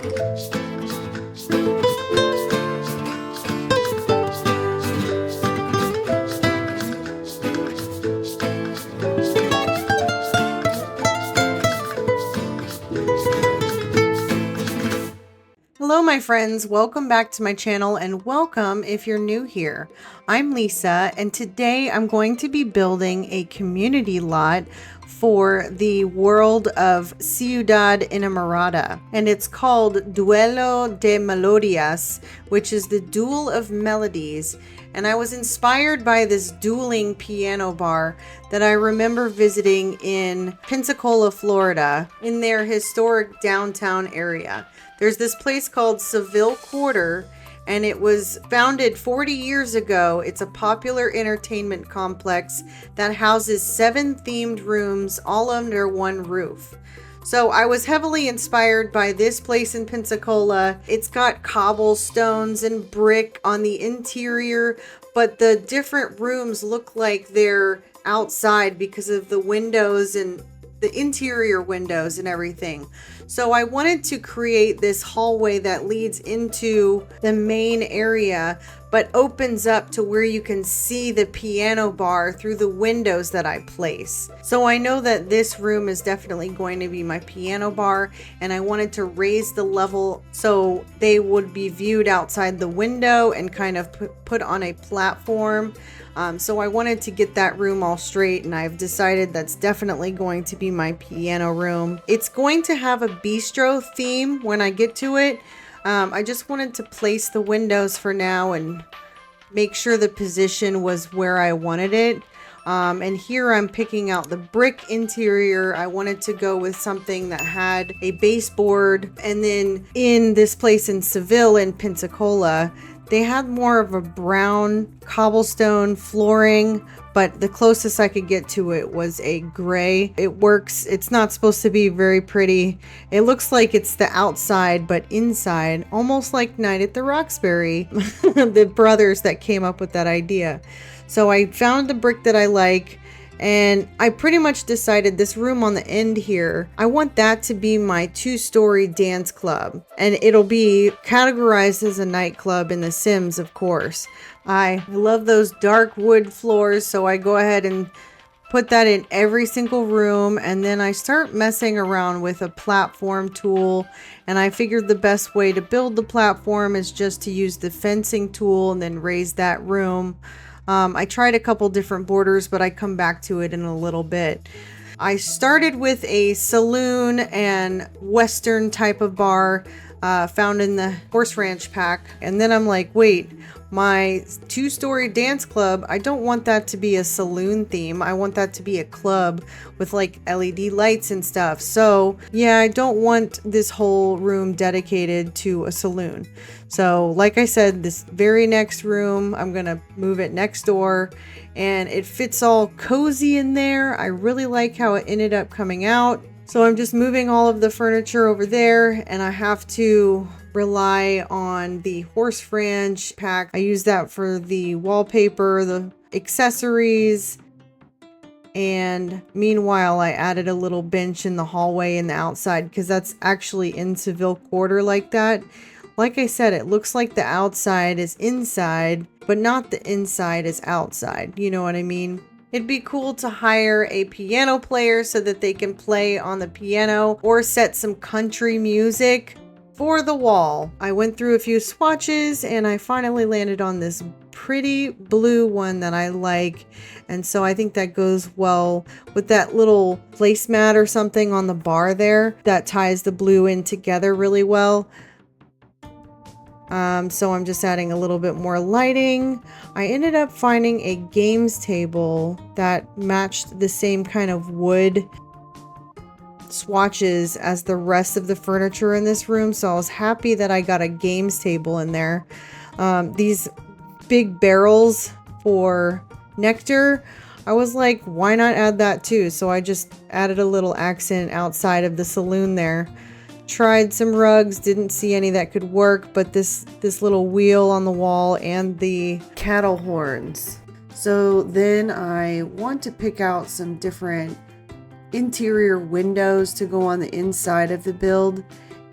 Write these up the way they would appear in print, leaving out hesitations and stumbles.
Hello my friends, welcome back to my channel and welcome if you're new here. I'm Lisa and today I'm going to be building a community lot for the world of Cuidad, Enamorada, and it's called Duelo de Melodias, which is the Duel of Melodies. And I was inspired by this Dueling Piano Bar that I remember visiting in Pensacola, Florida, in their historic downtown area. There's this place called Seville Quarter, and it was founded 40 years ago. It's a popular entertainment complex that houses 7 themed rooms all under one roof. So I was heavily inspired by this place in Pensacola. It's got cobblestones and brick on the interior, but the different rooms look like they're outside because of the windows and the interior windows and everything. So I wanted to create this hallway that leads into the main area, but opens up to where you can see the piano bar through the windows that I place. So I know that this room is definitely going to be my piano bar, and I wanted to raise the level so they would be viewed outside the window and kind of put on a platform. So I wanted to get that room all straight, and I've decided that's definitely going to be my piano room. It's going to have a bistro theme when I get to it. I just wanted to place the windows for now and make sure the position was where I wanted it. And here I'm picking out the brick interior. I wanted to go with something that had a baseboard. And then in this place in Seville in Pensacola, they had more of a brown cobblestone flooring, but the closest I could get to it was a gray. It works. It's not supposed to be very pretty. It looks like it's the outside, but inside, almost like Night at the Roxbury, the brothers that came up with that idea. So I found the brick that I like, and I pretty much decided this room on the end here, I want that to be my 2-story dance club. And it'll be categorized as a nightclub in The Sims, of course. I love those dark wood floors, so I go ahead and put that in every single room. And then I start messing around with a platform tool. And I figured the best way to build the platform is just to use the fencing tool and then raise that room. I tried a couple different borders, but I come back to it in a little bit. I started with a saloon and Western type of bar found in the Horse Ranch pack. And then I'm like, wait, my 2-story dance club, I don't want that to be a saloon theme. I want that to be a club with like LED lights and stuff. So yeah, I don't want this whole room dedicated to a saloon. So like I said, this very next room, I'm gonna move it next door, and it fits all cozy in there. I really like how it ended up coming out. So I'm just moving all of the furniture over there, and I have to rely on the Horse Ranch pack. I use that for the wallpaper, the accessories, and meanwhile I added a little bench in the hallway in the outside because that's actually in Seville Quarter like that. Like I said, it looks like the outside is inside, but not the inside is outside. You know what I mean? It'd be cool to hire a piano player so that they can play on the piano or set some country music for the wall. I went through a few swatches and I finally landed on this pretty blue one that I like. And so I think that goes well with that little placemat or something on the bar there that ties the blue in together really well. So I'm just adding a little bit more lighting. I ended up finding a games table that matched the same kind of wood swatches as the rest of the furniture in this room. So I was happy that I got a games table in there. These big barrels for nectar, I was like, why not add that too? So I just added a little accent outside of the saloon there. Tried some rugs, didn't see any that could work, but this little wheel on the wall and the cattle horns. So then I want to pick out some different interior windows to go on the inside of the build.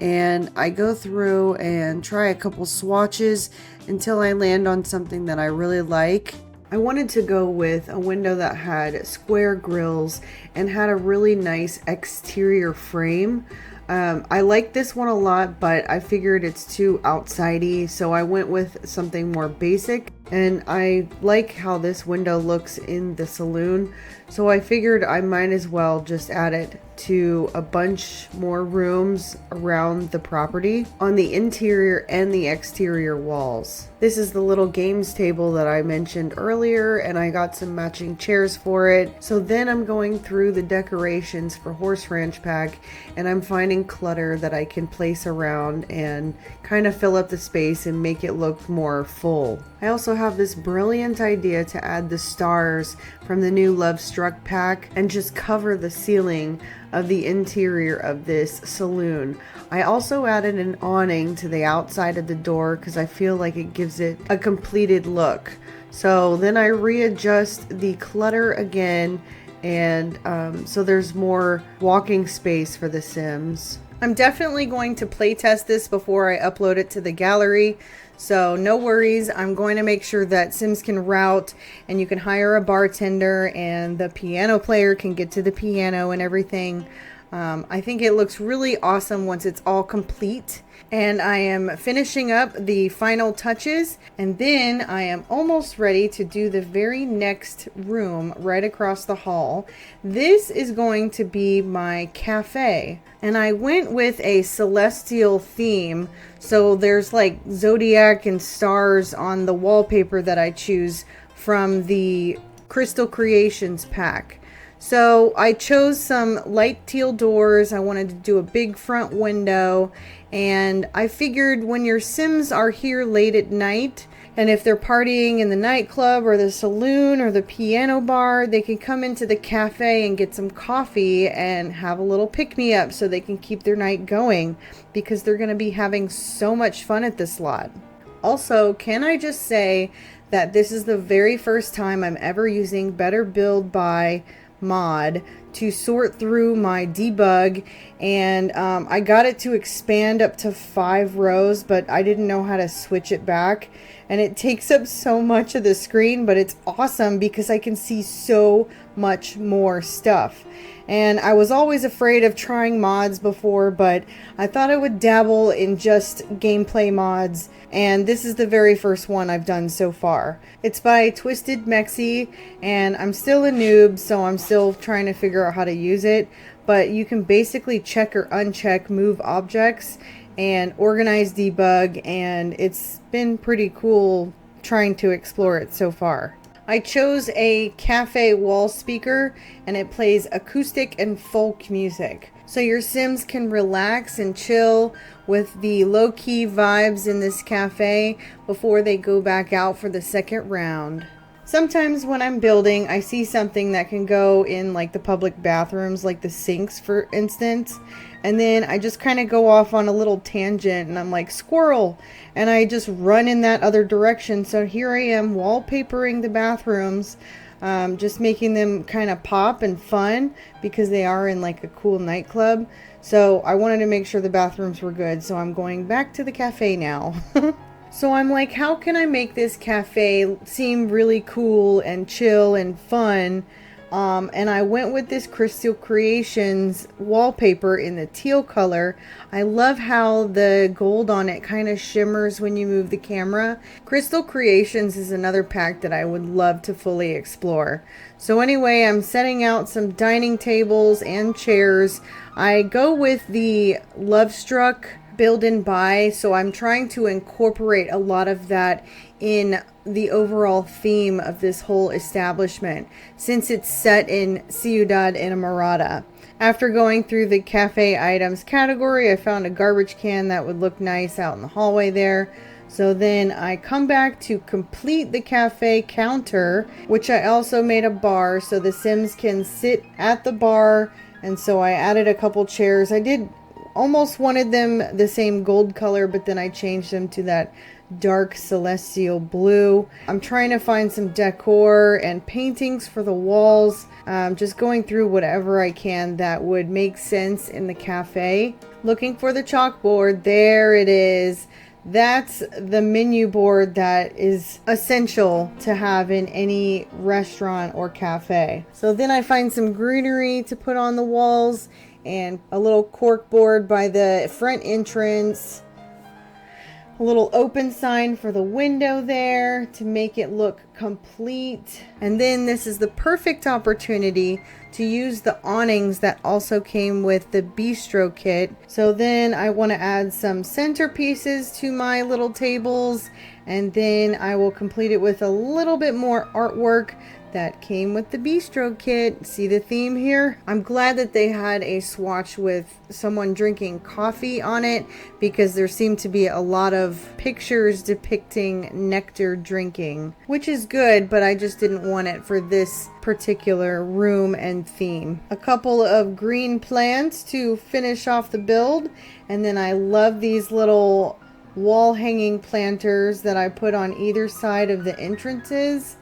and I go through and try a couple swatches until I land on something that I really like. I wanted to go with a window that had square grills and had a really nice exterior frame. I like this one a lot, but I figured it's too outsidey, so I went with something more basic. And I like how this window looks in the saloon, so I figured I might as well just add it to a bunch more rooms around the property on the interior and the exterior walls. This is the little games table that I mentioned earlier, and I got some matching chairs for it. So then I'm going through the decorations for Horse Ranch Pack, and I'm finding clutter that I can place around and kind of fill up the space and make it look more full. I also have this brilliant idea to add the stars from the new Lovestruck pack and just cover the ceiling of the interior of this saloon. I also added an awning to the outside of the door because I feel like it gives it a completed look. So then I readjust the clutter again, and so there's more walking space for the Sims. I'm definitely going to play test this before I upload it to the gallery. So no worries, I'm going to make sure that Sims can route and you can hire a bartender and the piano player can get to the piano and everything. I think it looks really awesome once it's all complete. And I am finishing up the final touches, and then I am almost ready to do the very next room right across the hall. This is going to be my cafe, and I went with a celestial theme. So there's like zodiac and stars on the wallpaper that I choose from the Crystal Creations pack. So I chose some light teal doors. I wanted to do a big front window, and I figured when your Sims are here late at night, and if they're partying in the nightclub or the saloon or the piano bar, they can come into the cafe and get some coffee and have a little pick-me-up so they can keep their night going, because they're going to be having so much fun at this lot. Also, can I just say that this is the very first time I'm ever using Better Build By mod to sort through my debug, and I got it to expand up to 5 rows, but I didn't know how to switch it back, and it takes up so much of the screen, but it's awesome because I can see so much more stuff. And I was always afraid of trying mods before, but I thought I would dabble in just gameplay mods, and this is the very first one I've done so far. It's by Twisted Mexi, and I'm still a noob, so I'm still trying to figure out how to use it, but you can basically check or uncheck move objects and organize debug, and it's been pretty cool trying to explore it so far. I chose a cafe wall speaker, and it plays acoustic and folk music. So your Sims can relax and chill with the low-key vibes in this cafe before they go back out for the second round. Sometimes when I'm building, I see something that can go in like the public bathrooms, like the sinks for instance, and then I just kind of go off on a little tangent and I'm like, squirrel, and I just run in that other direction. So here I am wallpapering the bathrooms, just making them kind of pop and fun because they are in like a cool nightclub. So I wanted to make sure the bathrooms were good, so I'm going back to the cafe now. So I'm like, how can I make this cafe seem really cool and chill and fun? And I went with this Crystal Creations wallpaper in the teal color. I love how the gold on it kind of shimmers when you move the camera. Crystal Creations is another pack that I would love to fully explore. So anyway, I'm setting out some dining tables and chairs. I go with the Lovestruck build and buy, so I'm trying to incorporate a lot of that in the overall theme of this whole establishment, since it's set in Cuidad, Enamorada. After going through the cafe items category, I found a garbage can that would look nice out in the hallway there. So then I come back to complete the cafe counter, which I also made a bar so the Sims can sit at the bar, and so I added a couple chairs. I did almost wanted them the same gold color, but then I changed them to that dark celestial blue. I'm trying to find some decor and paintings for the walls. Just going through whatever I can that would make sense in the cafe. Looking for the chalkboard. There it is. That's the menu board that is essential to have in any restaurant or cafe. So then I find some greenery to put on the walls and a little cork board by the front entrance. A little open sign for the window there to make it look complete. And then this is the perfect opportunity to use the awnings that also came with the bistro kit. So then I want to add some centerpieces to my little tables, and then I will complete it with a little bit more artwork that came with the bistro kit. See the theme here? I'm glad that they had a swatch with someone drinking coffee on it, because there seemed to be a lot of pictures depicting nectar drinking, which is good, but I just didn't want it for this particular room and theme. A couple of green plants to finish off the build, and then I love these little wall hanging planters that I put on either side of the entrances.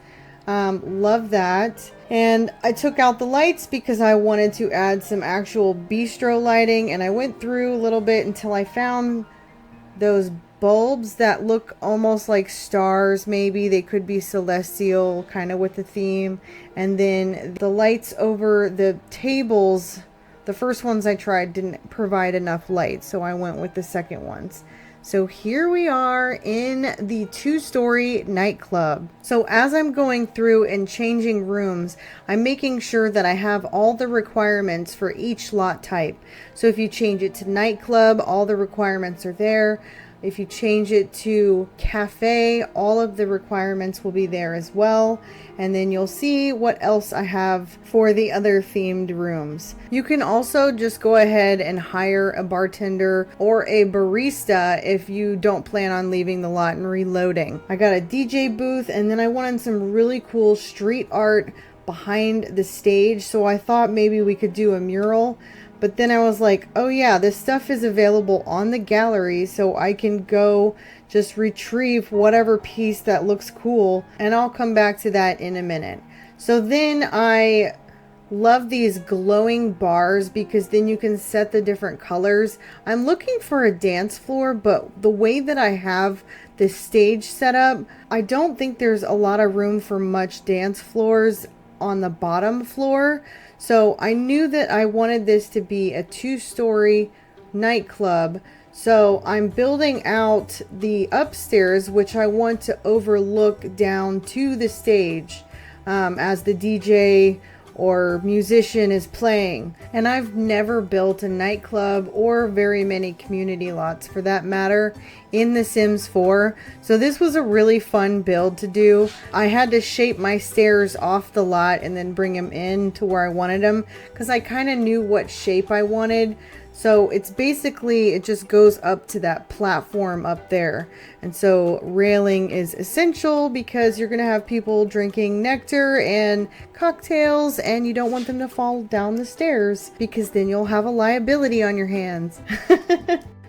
Love that. And I took out the lights because I wanted to add some actual bistro lighting, and I went through a little bit until I found those bulbs that look almost like stars. Maybe they could be celestial, kind of with the theme. And then the lights over the tables, the first ones I tried didn't provide enough light, so I went with the second ones. So here we are in the 2-story nightclub. So as I'm going through and changing rooms, I'm making sure that I have all the requirements for each lot type. So if you change it to nightclub, all the requirements are there. If you change it to cafe, all of the requirements will be there as well. And then you'll see what else I have for the other themed rooms. You can also just go ahead and hire a bartender or a barista if you don't plan on leaving the lot and reloading. I got a DJ booth, and then I wanted some really cool street art behind the stage. So I thought maybe we could do a mural. But then I was like, oh yeah, this stuff is available on the gallery, so I can go just retrieve whatever piece that looks cool, and I'll come back to that in a minute. So then I love these glowing bars because then you can set the different colors. I'm looking for a dance floor, but the way that I have the stage set up, I don't think there's a lot of room for much dance floors on the bottom floor. So I knew that I wanted this to be a 2-story nightclub. So I'm building out the upstairs, which I want to overlook down to the stage as the DJ or musician is playing. And I've never built a nightclub or very many community lots for that matter in The Sims 4. So this was a really fun build to do. I had to shape my stairs off the lot and then bring them in to where I wanted them, because I kind of knew what shape I wanted. So it's basically, it just goes up to that platform up there. And so railing is essential because you're going to have people drinking nectar and cocktails, and you don't want them to fall down the stairs because then you'll have a liability on your hands.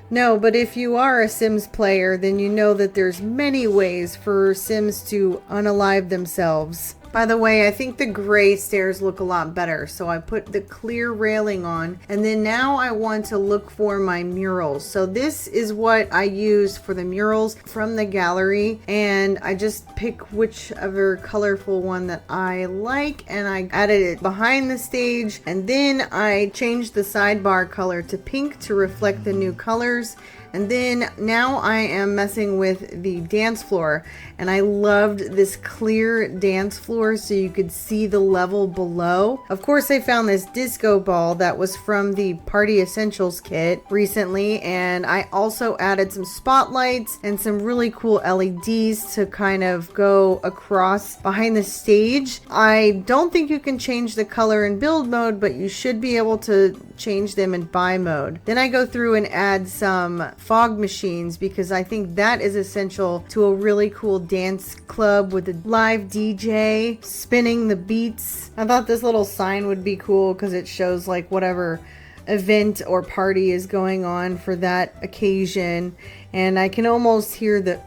No, but if you are a Sims player, then you know that there's many ways for Sims to unalive themselves. By the way, I think the gray stairs look a lot better, so I put the clear railing on, and then now I want to look for my murals. So this is what I used for the murals from the gallery, and I just pick whichever colorful one that I like, and I added it behind the stage, and then I changed the sidebar color to pink to reflect the new colors. And then now I am messing with the dance floor, and I loved this clear dance floor so you could see the level below. Of course, I found this disco ball that was from the Party Essentials kit recently, and I also added some spotlights and some really cool LEDs to kind of go across behind the stage. I don't think you can change the color in build mode, but you should be able to change them in buy mode. Then I go through and add some fog machines because I think that is essential to a really cool dance club with a live DJ spinning the beats. I thought this little sign would be cool because it shows like whatever event or party is going on for that occasion. And I can almost hear the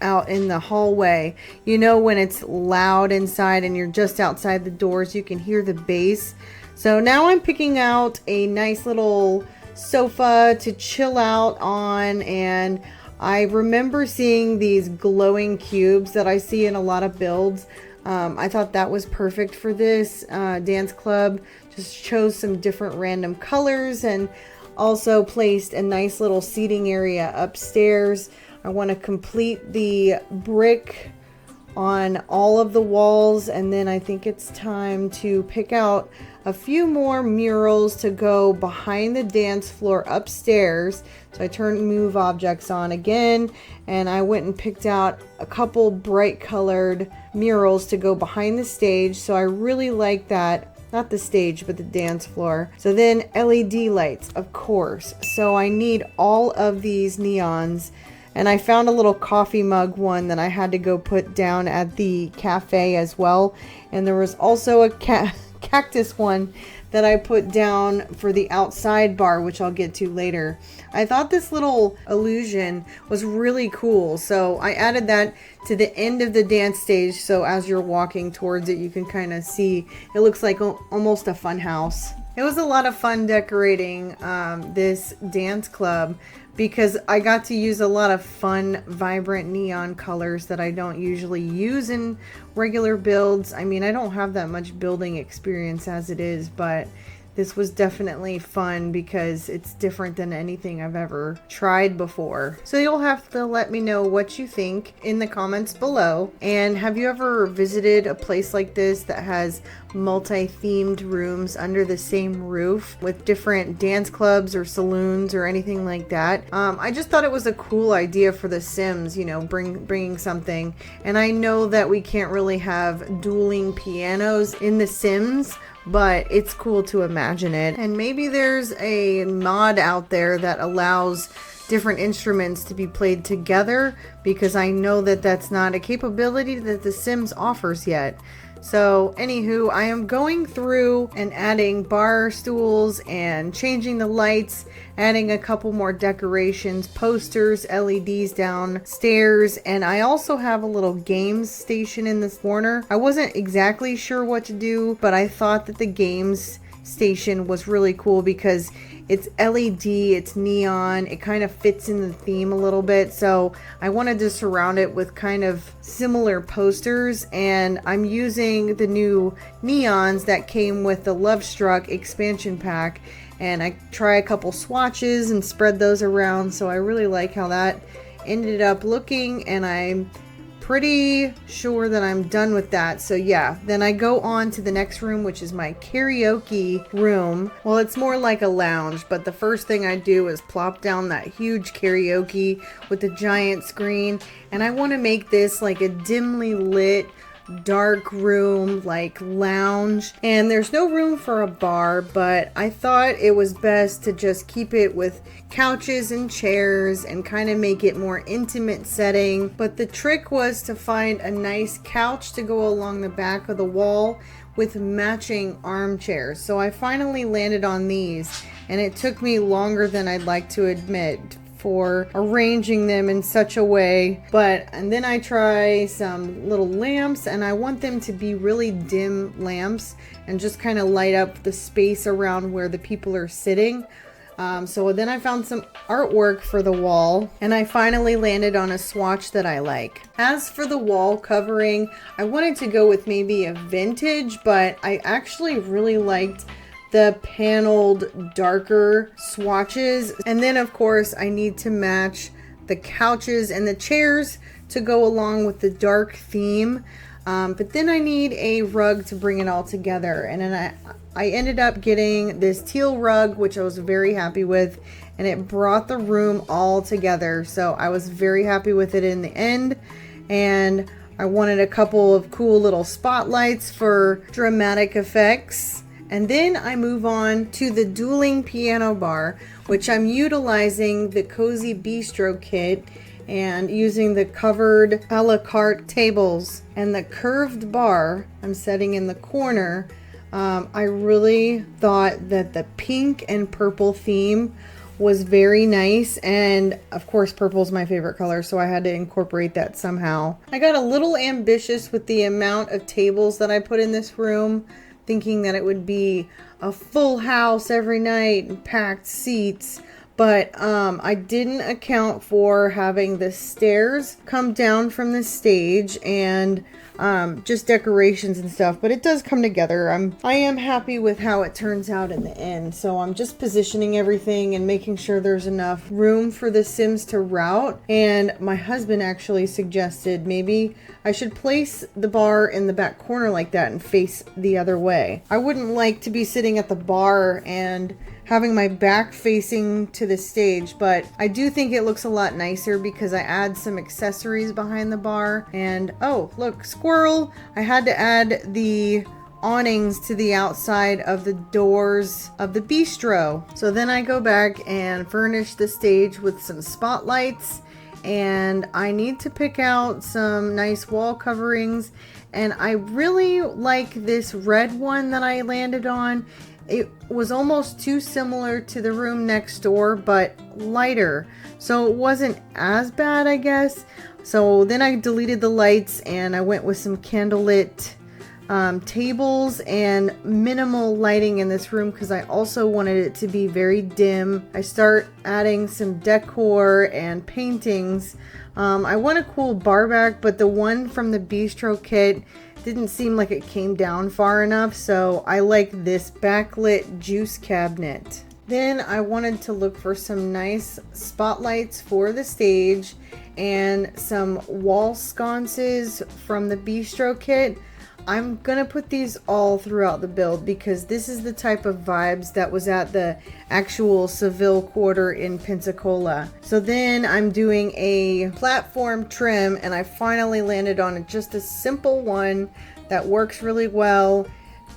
out in the hallway. You know, when it's loud inside and you're just outside the doors, you can hear the bass. So now I'm picking out a nice little sofa to chill out on, and I remember seeing these glowing cubes that I see in a lot of builds. I thought that was perfect for this dance club. Just chose some different random colors and also placed a nice little seating area upstairs. I want to complete the brick on all of the walls, and then I think it's time to pick out a few more murals to go behind the dance floor upstairs. So I turned move objects on again, and I went and picked out a couple bright colored murals to go behind the stage. So I really like that. Not the stage, but the dance floor. So then LED lights, of course. So I need all of these neons. And I found a little coffee mug one that I had to go put down at the cafe as well. And there was also a cactus one that I put down for the outside bar, which I'll get to later. I thought this little illusion was really cool, so I added that to the end of the dance stage, so as you're walking towards it, you can kind of see it looks like almost a fun house. It was a lot of fun decorating this dance club, because I got to use a lot of fun, vibrant neon colors that I don't usually use in regular builds. I mean, I don't have that much building experience as it is, but this was definitely fun because it's different than anything I've ever tried before. So you'll have to let me know what you think in the comments below. And have you ever visited a place like this that has multi-themed rooms under the same roof with different dance clubs or saloons or anything like that? I just thought it was a cool idea for The Sims, you know, bringing something. And I know that we can't really have dueling pianos in The Sims, but it's cool to imagine it. And maybe there's a mod out there that allows different instruments to be played together, because I know that that's not a capability that The Sims offers yet. So anywho, I am going through and adding bar stools and changing the lights, adding a couple more decorations, posters, LEDs downstairs, and I also have a little games station in this corner. I wasn't exactly sure what to do, but I thought that the games station was really cool because it's LED, it's neon, it kind of fits in the theme a little bit. So I wanted to surround it with kind of similar posters, and I'm using the new neons that came with the Lovestruck expansion pack, and I try a couple swatches and spread those around. So I really like how that ended up looking, and I'm pretty sure that I'm done with that. So yeah, then I go on to the next room, which is my karaoke room. Well, it's more like a lounge, but the first thing I do is plop down that huge karaoke with the giant screen, and I want to make this like a dimly lit dark room, like lounge. And there's no room for a bar, but I thought it was best to just keep it with couches and chairs and kind of make it more intimate setting. But the trick was to find a nice couch to go along the back of the wall with matching armchairs. So I finally landed on these, and it took me longer than I'd like to admit for arranging them in such a way. And then I try some little lamps, and I want them to be really dim lamps and just kind of light up the space around where the people are sitting. So then I found some artwork for the wall, and I finally landed on a swatch that I like. As for the wall covering, I wanted to go with maybe a vintage, but I actually really liked the paneled darker swatches. And then of course I need to match the couches and the chairs to go along with the dark theme. But then I need a rug to bring it all together. And then I ended up getting this teal rug, which I was very happy with, and it brought the room all together. So I was very happy with it in the end. And I wanted a couple of cool little spotlights for dramatic effects. And then I move on to the Dueling Piano Bar, which I'm utilizing the Cozy Bistro kit and using the covered a la carte tables and the curved bar I'm setting in the corner. I really thought that the pink and purple theme was very nice, and of course purple is my favorite color, so I had to incorporate that somehow. I got a little ambitious with the amount of tables that I put in this room, thinking that it would be a full house every night and packed seats. But I didn't account for having the stairs come down from the stage and just decorations and stuff. But it does come together. I am happy with how it turns out in the end. So I'm just positioning everything and making sure there's enough room for the Sims to route. And my husband actually suggested maybe I should place the bar in the back corner like that and face the other way. I wouldn't like to be sitting at the bar and having my back facing to the stage, but I do think it looks a lot nicer because I add some accessories behind the bar. And oh, look, squirrel! I had to add the awnings to the outside of the doors of the bistro. So then I go back and furnish the stage with some spotlights, and I need to pick out some nice wall coverings. And I really like this red one that I landed on. It was almost too similar to the room next door, but lighter. So it wasn't as bad, I guess. So then I deleted the lights and I went with some candlelit tables and minimal lighting in this room because I also wanted it to be very dim. I start adding some decor and paintings. I want a cool bar back, but the one from the bistro kit didn't seem like it came down far enough, so I like this backlit juice cabinet. Then I wanted to look for some nice spotlights for the stage and some wall sconces from the bistro kit. I'm gonna put these all throughout the build because this is the type of vibes that was at the actual Seville Quarter in Pensacola. So then I'm doing a platform trim, and I finally landed on just a simple one that works really well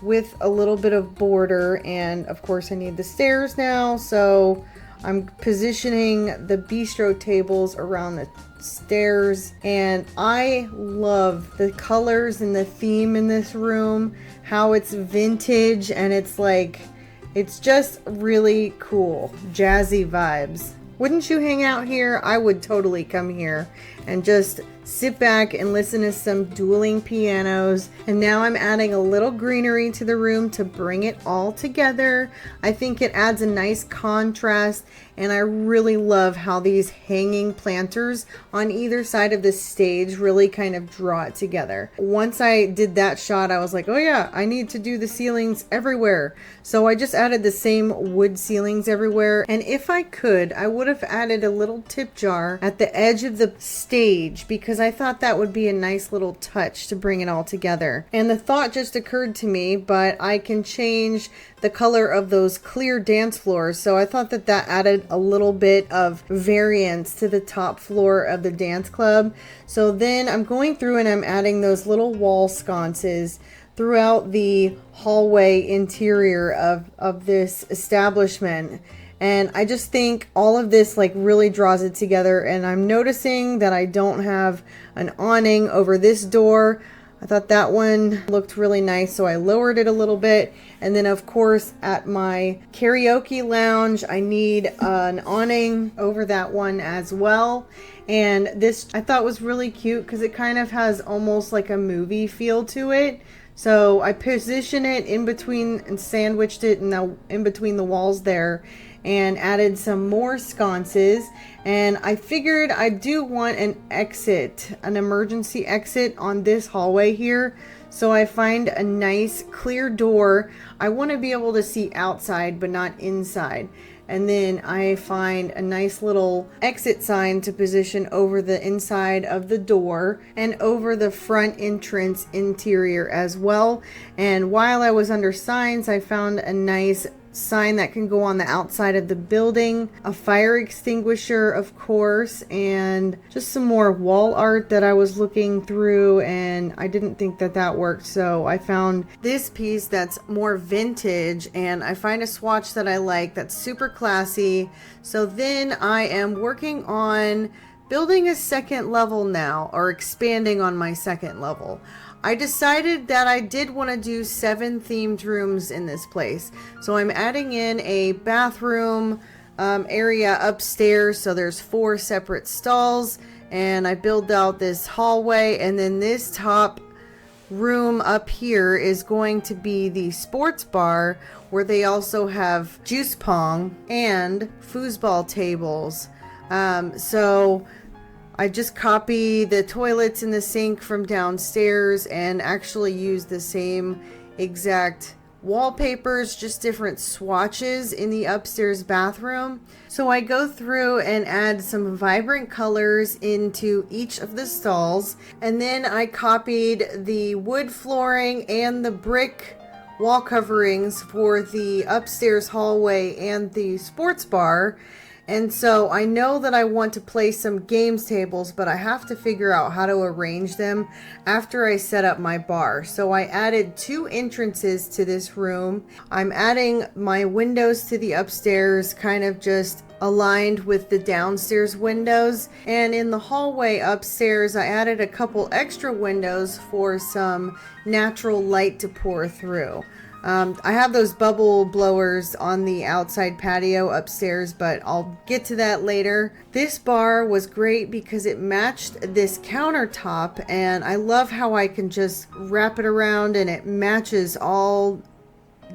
with a little bit of border. And of course I need the stairs now, so I'm positioning the bistro tables around the stairs, and I love the colors and the theme in this room, how it's vintage and it's just really cool, jazzy vibes. Wouldn't you hang out here? I would totally come here and just sit back and listen to some dueling pianos. And now I'm adding a little greenery to the room to bring it all together. I think it adds a nice contrast, and I really love how these hanging planters on either side of the stage really kind of draw it together. Once I did that shot, I was like, oh yeah, I need to do the ceilings everywhere. So I just added the same wood ceilings everywhere. And if I could, I would have added a little tip jar at the edge of the stage because I thought that would be a nice little touch to bring it all together. And the thought just occurred to me, but I can change the color of those clear dance floors. So I thought that that added a little bit of variance to the top floor of the dance club. So then I'm going through and I'm adding those little wall sconces throughout the hallway interior of this establishment. And I just think all of this like really draws it together. And I'm noticing that I don't have an awning over this door. I thought that one looked really nice, so I lowered it a little bit. And then of course at my karaoke lounge, I need an awning over that one as well. And this I thought was really cute because it kind of has almost like a movie feel to it. So I positioned it in between and sandwiched it in between the walls there, and added some more sconces. And I figured I do want an exit, an emergency exit on this hallway here. So I find a nice clear door. I want to be able to see outside but not inside. And then I find a nice little exit sign to position over the inside of the door and over the front entrance interior as well. And while I was under signs, I found a nice sign that can go on the outside of the building, a fire extinguisher of course, and just some more wall art that I was looking through, and I didn't think that that worked, so I found this piece that's more vintage, and I find a swatch that I like that's super classy. So then I am working on building a second level now, or expanding on my second level. I decided that I did want to do 7 themed rooms in this place. So I'm adding in a bathroom area upstairs. So there's 4 separate stalls, and I build out this hallway, and then this top room up here is going to be the sports bar, where they also have juice pong and foosball tables. So I just copy the toilets and the sink from downstairs and actually use the same exact wallpapers, just different swatches in the upstairs bathroom. So I go through and add some vibrant colors into each of the stalls, and then I copied the wood flooring and the brick wall coverings for the upstairs hallway and the sports bar. And so I know that I want to play some games tables, but I have to figure out how to arrange them after I set up my bar. So I added 2 entrances to this room. I'm adding my windows to the upstairs, kind of just aligned with the downstairs windows. And in the hallway upstairs, I added a couple extra windows for some natural light to pour through. I have those bubble blowers on the outside patio upstairs, but I'll get to that later. This bar was great because it matched this countertop, and I love how I can just wrap it around and it matches all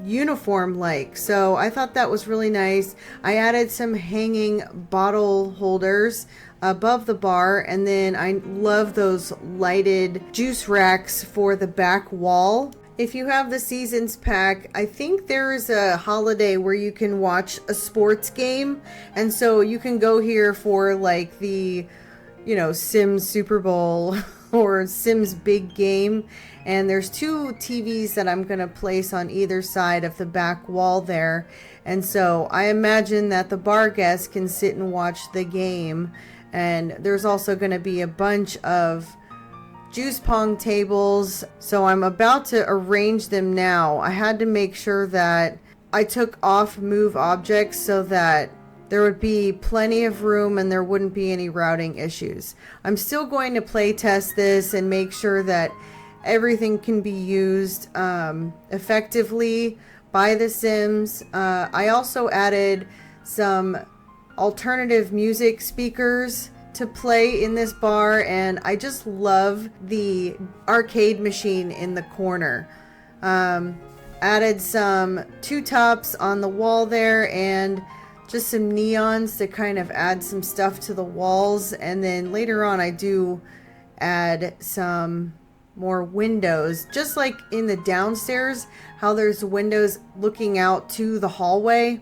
uniform like. So I thought that was really nice. I added some hanging bottle holders above the bar, and then I love those lighted juice racks for the back wall. If you have the seasons pack, I think there is a holiday where you can watch a sports game, and so you can go here for like the, you know, Sims Super Bowl or Sims Big Game. And there's 2 TVs that I'm going to place on either side of the back wall there. And so I imagine that the bar guests can sit and watch the game. And there's also going to be a bunch of juice pong tables. So I'm about to arrange them now. I had to make sure that I took off move objects so that there would be plenty of room and there wouldn't be any routing issues. I'm still going to play test this and make sure that everything can be used effectively by the Sims. I also added some alternative music speakers to play in this bar, and I just love the arcade machine in the corner. Added some 2 tops on the wall there and just some neons to kind of add some stuff to the walls. And then later on I do add some more windows, just like in the downstairs, how there's windows looking out to the hallway.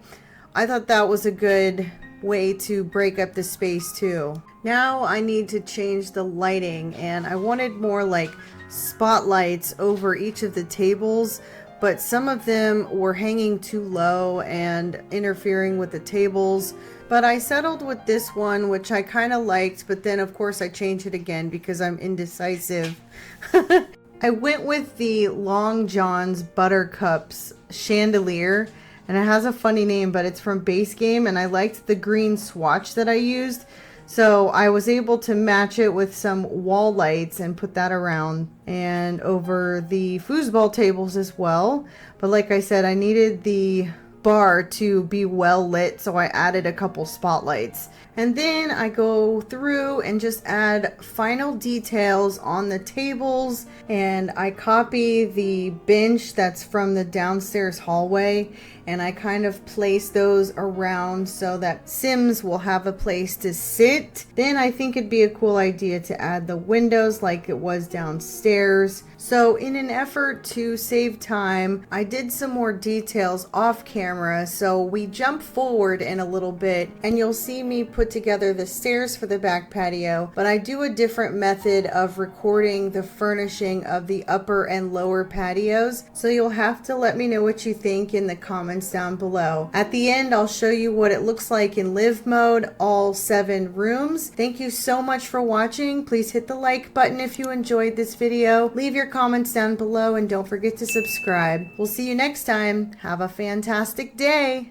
I thought that was a good way to break up the space too. Now I need to change the lighting, and I wanted more like spotlights over each of the tables, but some of them were hanging too low and interfering with the tables. But I settled with this one, which I kind of liked, but then of course I changed it again because I'm indecisive. I went with the Long John's Buttercups chandelier, and it has a funny name, but it's from Base Game, and I liked the green swatch that I used. So I was able to match it with some wall lights and put that around and over the foosball tables as well. But like I said, I needed the bar to be well lit, so I added a couple spotlights. And then I go through and just add final details on the tables, and I copy the bench that's from the downstairs hallway, and I kind of place those around so that Sims will have a place to sit. Then I think it'd be a cool idea to add the windows like it was downstairs. So in an effort to save time, I did some more details off camera, so we jump forward in a little bit and you'll see me put together the stairs for the back patio, but I do a different method of recording the furnishing of the upper and lower patios, so you'll have to let me know what you think in the comments down below. At the end, I'll show you what it looks like in live mode, all 7 rooms. Thank you so much for watching. Please hit the like button if you enjoyed this video. Leave your comments down below and don't forget to subscribe. We'll see you next time. Have a fantastic day.